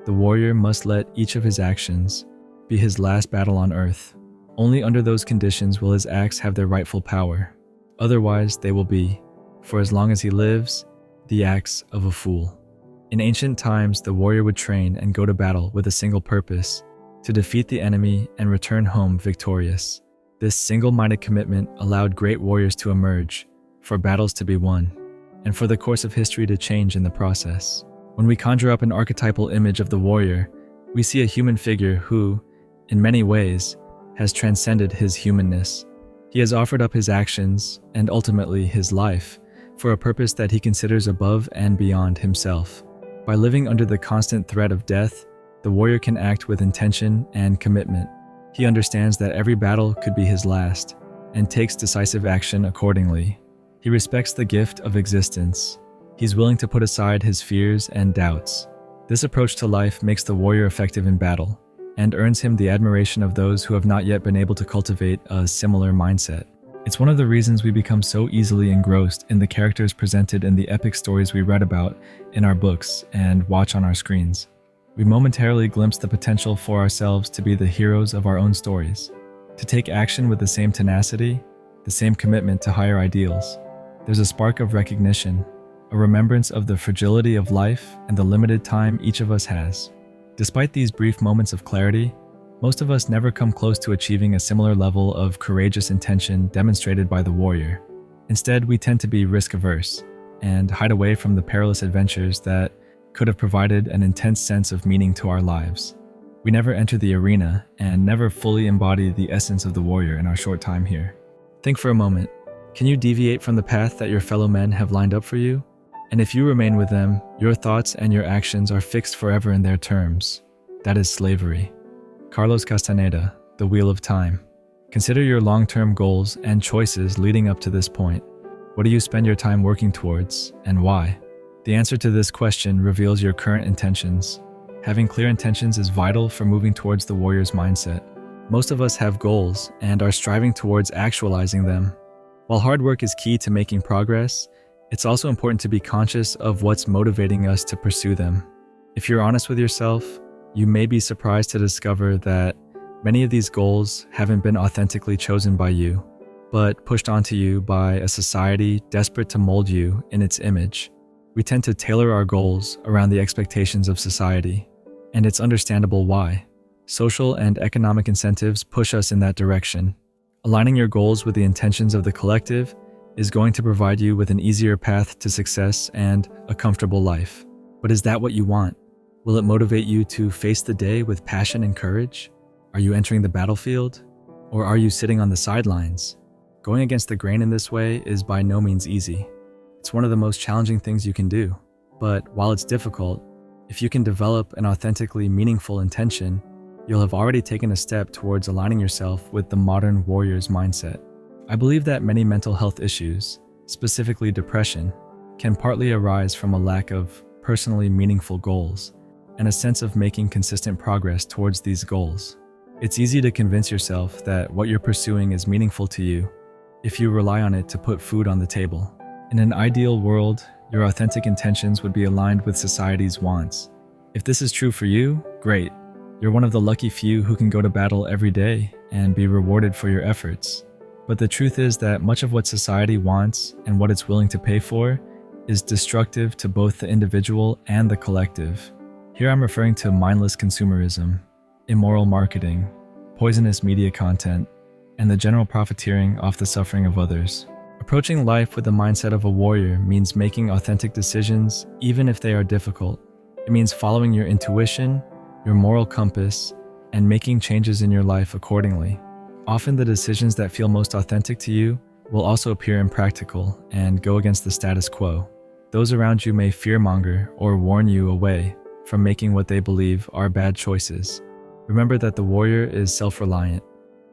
The warrior must let each of his actions be his last battle on earth. Only under those conditions will his acts have their rightful power. Otherwise, they will be, for as long as he lives, the acts of a fool. In ancient times, the warrior would train and go to battle with a single purpose: to defeat the enemy and return home victorious. This single-minded commitment allowed great warriors to emerge, for battles to be won, and for the course of history to change in the process. When we conjure up an archetypal image of the warrior, we see a human figure who, in many ways, has transcended his humanness. He has offered up his actions, and ultimately his life, for a purpose that he considers above and beyond himself. By living under the constant threat of death, the warrior can act with intention and commitment. He understands that every battle could be his last, and takes decisive action accordingly. He respects the gift of existence. He's willing to put aside his fears and doubts. This approach to life makes the warrior effective in battle, and earns him the admiration of those who have not yet been able to cultivate a similar mindset. It's one of the reasons we become so easily engrossed in the characters presented in the epic stories we read about in our books and watch on our screens. We momentarily glimpse the potential for ourselves to be the heroes of our own stories, to take action with the same tenacity, the same commitment to higher ideals. There's a spark of recognition, a remembrance of the fragility of life and the limited time each of us has. Despite these brief moments of clarity, most of us never come close to achieving a similar level of courageous intention demonstrated by the warrior. Instead, we tend to be risk-averse and hide away from the perilous adventures that could have provided an intense sense of meaning to our lives. We never enter the arena and never fully embody the essence of the warrior in our short time here. Think for a moment. Can you deviate from the path that your fellow men have lined up for you? And if you remain with them, your thoughts and your actions are fixed forever in their terms. That is slavery. Carlos Castaneda, The Wheel of Time. Consider your long-term goals and choices leading up to this point. What do you spend your time working towards, and why? The answer to this question reveals your current intentions. Having clear intentions is vital for moving towards the warrior's mindset. Most of us have goals and are striving towards actualizing them. While hard work is key to making progress, it's also important to be conscious of what's motivating us to pursue them. If you're honest with yourself, you may be surprised to discover that many of these goals haven't been authentically chosen by you, but pushed onto you by a society desperate to mold you in its image. We tend to tailor our goals around the expectations of society, and it's understandable why. Social and economic incentives push us in that direction. Aligning your goals with the intentions of the collective is going to provide you with an easier path to success and a comfortable life. But is that what you want? Will it motivate you to face the day with passion and courage? Are you entering the battlefield? Or are you sitting on the sidelines? Going against the grain in this way is by no means easy. It's one of the most challenging things you can do. But while it's difficult, if you can develop an authentically meaningful intention, you'll have already taken a step towards aligning yourself with the modern warrior's mindset. I believe that many mental health issues, specifically depression, can partly arise from a lack of personally meaningful goals and a sense of making consistent progress towards these goals. It's easy to convince yourself that what you're pursuing is meaningful to you if you rely on it to put food on the table. In an ideal world, your authentic intentions would be aligned with society's wants. If this is true for you, great. You're one of the lucky few who can go to battle every day and be rewarded for your efforts. But the truth is that much of what society wants and what it's willing to pay for is destructive to both the individual and the collective. Here I'm referring to mindless consumerism, immoral marketing, poisonous media content, and the general profiteering off the suffering of others. Approaching life with the mindset of a warrior means making authentic decisions even if they are difficult. It means following your intuition, your moral compass, and making changes in your life accordingly. Often the decisions that feel most authentic to you will also appear impractical and go against the status quo. Those around you may fearmonger or warn you away from making what they believe are bad choices. Remember that the warrior is self-reliant.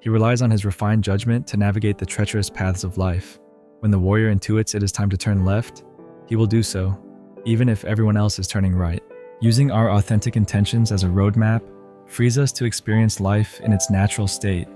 He relies on his refined judgment to navigate the treacherous paths of life. When the warrior intuits it is time to turn left, he will do so, even if everyone else is turning right. Using our authentic intentions as a roadmap frees us to experience life in its natural state,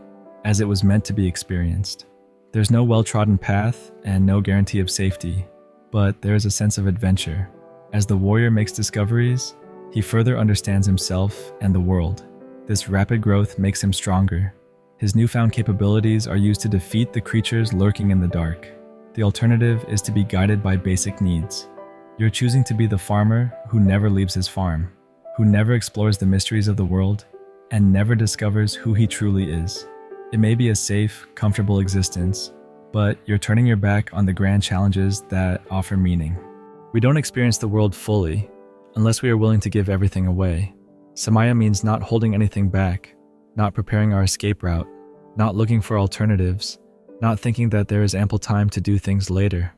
as it was meant to be experienced. There's no well-trodden path and no guarantee of safety, but there is a sense of adventure. As the warrior makes discoveries, He further understands himself and the world. This rapid growth makes him stronger. His newfound capabilities are used to defeat the creatures lurking in the dark. The alternative is to be guided by basic needs. You're choosing to be the farmer who never leaves his farm, who never explores the mysteries of the world, and never discovers who he truly is. It may be a safe, comfortable existence, but you're turning your back on the grand challenges that offer meaning. We don't experience the world fully unless we are willing to give everything away. Samaya means not holding anything back, not preparing our escape route, not looking for alternatives, not thinking that there is ample time to do things later.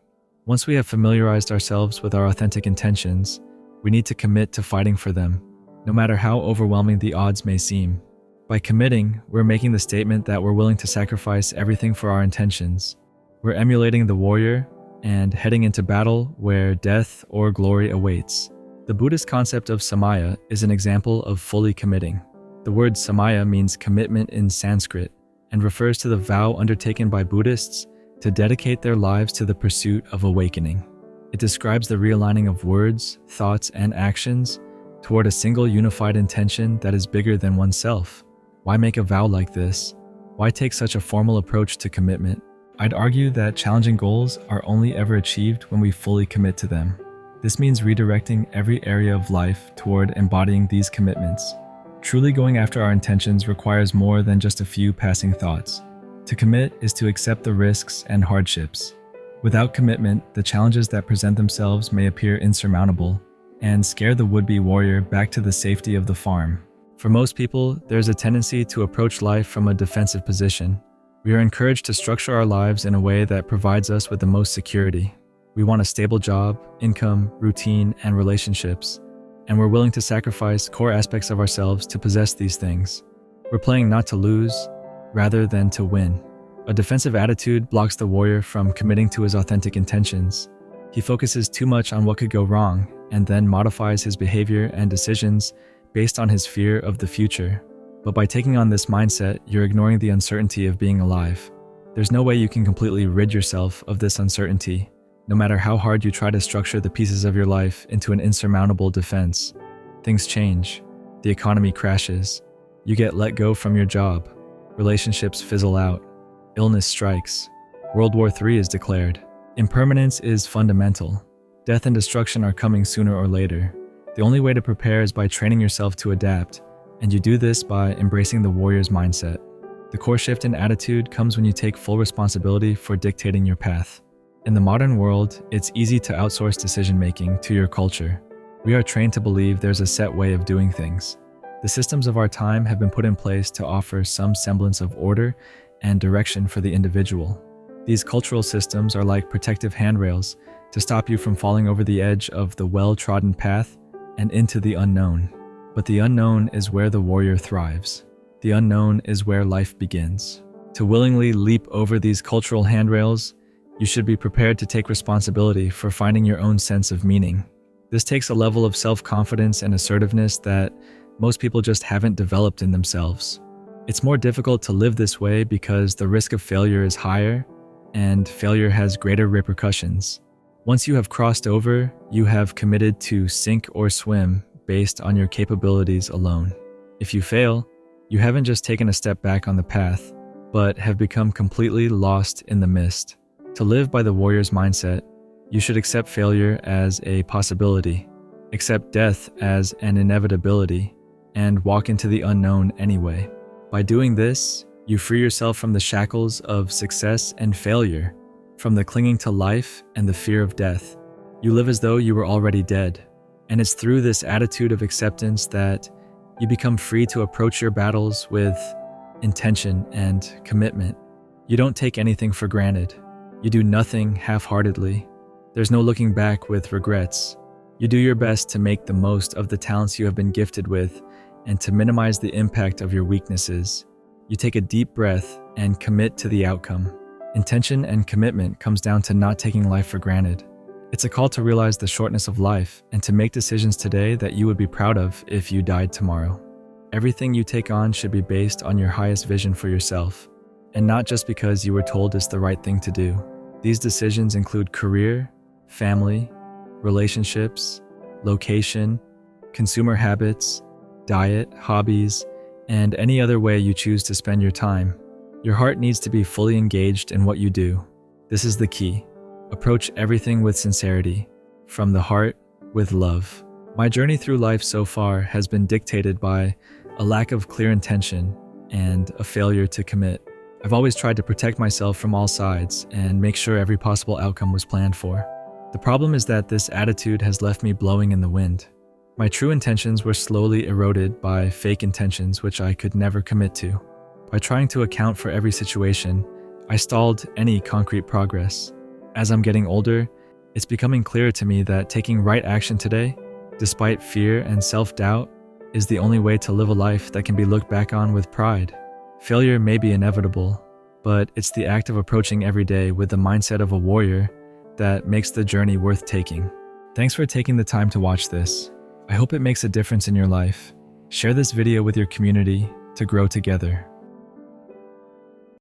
Once we have familiarized ourselves with our authentic intentions, we need to commit to fighting for them, no matter how overwhelming the odds may seem. By committing, we're making the statement that we're willing to sacrifice everything for our intentions. We're emulating the warrior and heading into battle where death or glory awaits. The Buddhist concept of samaya is an example of fully committing. The word samaya means commitment in Sanskrit and refers to the vow undertaken by Buddhists to dedicate their lives to the pursuit of awakening. It describes the realigning of words, thoughts, and actions toward a single unified intention that is bigger than oneself. Why make a vow like this? Why take such a formal approach to commitment? I'd argue that challenging goals are only ever achieved when we fully commit to them. This means redirecting every area of life toward embodying these commitments. Truly going after our intentions requires more than just a few passing thoughts. To commit is to accept the risks and hardships. Without commitment, the challenges that present themselves may appear insurmountable and scare the would-be warrior back to the safety of the farm. For most people, there's a tendency to approach life from a defensive position. We are encouraged to structure our lives in a way that provides us with the most security. We want a stable job, income, routine, and relationships, and we're willing to sacrifice core aspects of ourselves to possess these things. We're playing not to lose, rather than to win. A defensive attitude blocks the warrior from committing to his authentic intentions. He focuses too much on what could go wrong and then modifies his behavior and decisions based on his fear of the future. But by taking on this mindset, you're ignoring the uncertainty of being alive. There's no way you can completely rid yourself of this uncertainty, no matter how hard you try to structure the pieces of your life into an insurmountable defense. Things change. The economy crashes. You get let go from your job. Relationships fizzle out. Illness strikes. World War III is declared. Impermanence is fundamental. Death and destruction are coming sooner or later. The only way to prepare is by training yourself to adapt, and you do this by embracing the warrior's mindset. The core shift in attitude comes when you take full responsibility for dictating your path. In the modern world, it's easy to outsource decision-making to your culture. We are trained to believe there's a set way of doing things. The systems of our time have been put in place to offer some semblance of order and direction for the individual. These cultural systems are like protective handrails to stop you from falling over the edge of the well-trodden path and into the unknown. But the unknown is where the warrior thrives. The unknown is where life begins. To willingly leap over these cultural handrails, you should be prepared to take responsibility for finding your own sense of meaning. This takes a level of self-confidence and assertiveness that most people just haven't developed in themselves. It's more difficult to live this way because the risk of failure is higher, and failure has greater repercussions. Once you have crossed over, you have committed to sink or swim based on your capabilities alone. If you fail, you haven't just taken a step back on the path, but have become completely lost in the mist. To live by the warrior's mindset, you should accept failure as a possibility, accept death as an inevitability, and walk into the unknown anyway. By doing this, you free yourself from the shackles of success and failure, from the clinging to life and the fear of death. You live as though you were already dead, and it's through this attitude of acceptance that you become free to approach your battles with intention and commitment. You don't take anything for granted. You do nothing half-heartedly. There's no looking back with regrets. You do your best to make the most of the talents you have been gifted with and to minimize the impact of your weaknesses. You take a deep breath and commit to the outcome. Intention and commitment comes down to not taking life for granted. It's a call to realize the shortness of life and to make decisions today that you would be proud of if you died tomorrow. Everything you take on should be based on your highest vision for yourself, and not just because you were told it's the right thing to do. These decisions include career, family, relationships, location, consumer habits, diet, hobbies, and any other way you choose to spend your time. Your heart needs to be fully engaged in what you do. This is the key. Approach everything with sincerity, from the heart with love. My journey through life so far has been dictated by a lack of clear intention and a failure to commit. I've always tried to protect myself from all sides and make sure every possible outcome was planned for. The problem is that this attitude has left me blowing in the wind. My true intentions were slowly eroded by fake intentions which I could never commit to. By trying to account for every situation, I stalled any concrete progress. As I'm getting older, it's becoming clearer to me that taking right action today, despite fear and self-doubt, is the only way to live a life that can be looked back on with pride. Failure may be inevitable, but it's the act of approaching every day with the mindset of a warrior that makes the journey worth taking. Thanks for taking the time to watch this. I hope it makes a difference in your life. Share this video with your community to grow together.